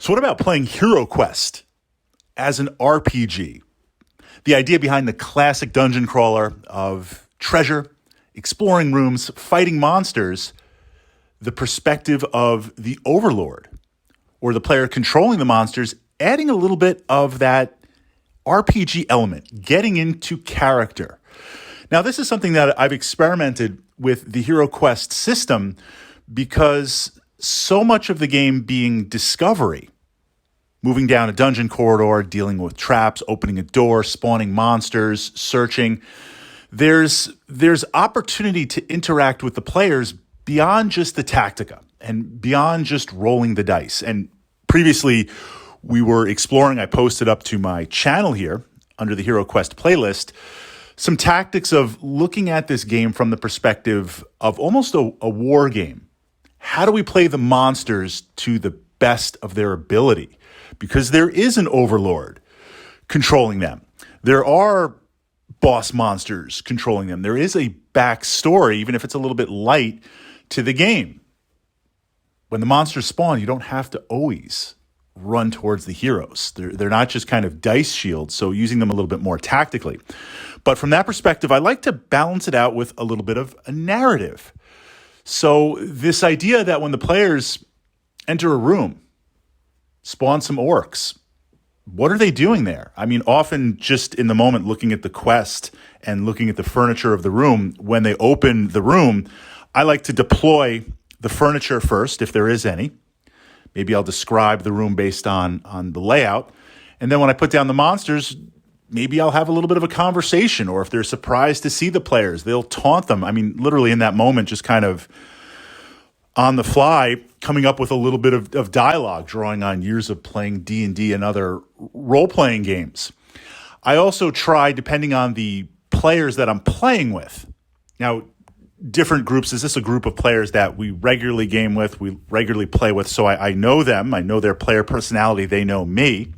So what about playing HeroQuest as an RPG? The idea behind the classic dungeon crawler of treasure, exploring rooms, fighting monsters, the perspective of the overlord or the player controlling the monsters, adding a little bit of that RPG element, getting into character. Now, this is something that I've experimented with the HeroQuest system because so much of the game being discovery, moving down a dungeon corridor, dealing with traps, opening a door, spawning monsters, searching. There's opportunity to interact with the players beyond just the tactica and beyond just rolling the dice. And previously, we were exploring, I posted up to my channel here under the HeroQuest playlist, some tactics of looking at this game from the perspective of almost a war game. How do we play the monsters to the best of their ability? Because there is an overlord controlling them. There are boss monsters controlling them. There is a backstory, even if it's a little bit light, to the game. When the monsters spawn, you don't have to always run towards the heroes. They're not just kind of dice shields, so using them a little bit more tactically. But from that perspective, I like to balance it out with a little bit of a narrative. So this idea that when the players enter a room, spawn some orcs, what are they doing there? I mean, often just in the moment looking at the quest and looking at the furniture of the room, when they open the room, I like to deploy the furniture first, if there is any. Maybe I'll describe the room based on the layout. And then when I put down the monsters, maybe I'll have a little bit of a conversation, or if they're surprised to see the players, they'll taunt them. I mean, literally in that moment, just kind of on the fly, coming up with a little bit of dialogue, drawing on years of playing D&D and other role-playing games. I also try, depending on the players that I'm playing with. Now, different groups, is this a group of players that we regularly game with, we regularly play with, so I know them, I know their player personality, they know me?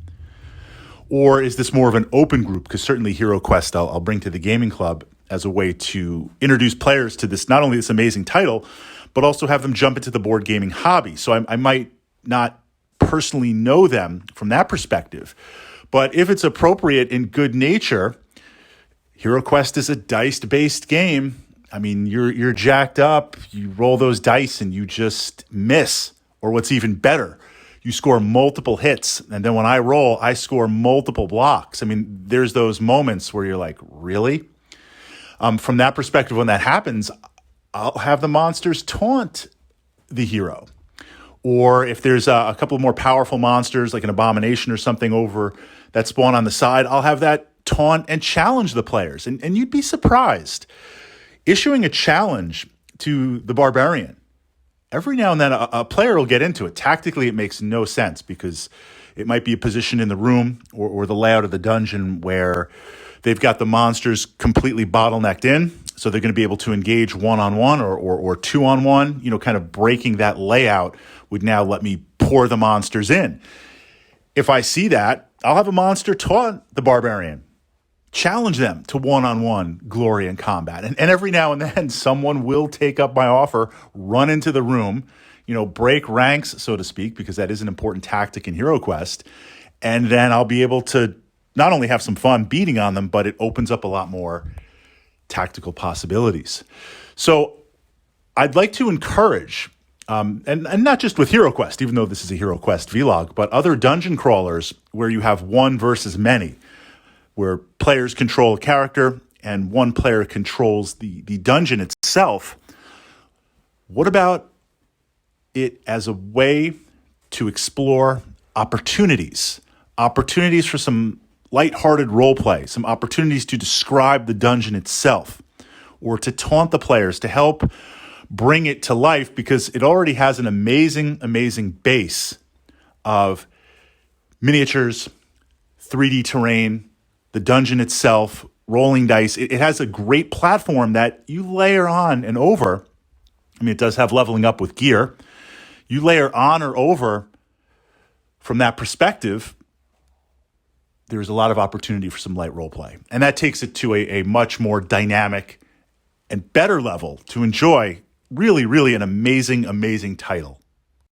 Or is this more of an open group? Because certainly HeroQuest I'll bring to the gaming club as a way to introduce players to this, not only this amazing title, but also have them jump into the board gaming hobby. So I might not personally know them from that perspective. But if it's appropriate in good nature, HeroQuest is a dice-based game. I mean, you're jacked up, you roll those dice and you just miss. Or what's even better, you score multiple hits, and then when I roll, I score multiple blocks. I mean, there's those moments where you're like, really? From that perspective, when that happens, I'll have the monsters taunt the hero. Or if there's a couple of more powerful monsters, like an abomination or something over that spawn on the side, I'll have that taunt and challenge the players. And you'd be surprised. Issuing a challenge to the barbarian, every now and then a player will get into it. Tactically, it makes no sense because it might be a position in the room or the layout of the dungeon where they've got the monsters completely bottlenecked in. So they're going to be able to engage one-on-one or two-on-one. You know, kind of breaking that layout would now let me pour the monsters in. If I see that, I'll have a monster taunt the barbarian. Challenge them to one-on-one glory and combat. And every now and then, someone will take up my offer, run into the room, break ranks, so to speak, because that is an important tactic in HeroQuest. And then I'll be able to not only have some fun beating on them, but it opens up a lot more tactical possibilities. So I'd like to encourage, and not just with HeroQuest, even though this is a HeroQuest vlog, but other dungeon crawlers where you have one versus many, where players control a character and one player controls the dungeon itself. What about it as a way to explore opportunities for some lighthearted role play, some opportunities to describe the dungeon itself, or to taunt the players, to help bring it to life, because it already has an amazing, amazing base of miniatures, 3D terrain, the dungeon itself, rolling dice. It has a great platform that you layer on and over. I mean, it does have leveling up with gear. You layer on or over from that perspective, there's a lot of opportunity for some light role play. And that takes it to a much more dynamic and better level to enjoy really, really an amazing, amazing title.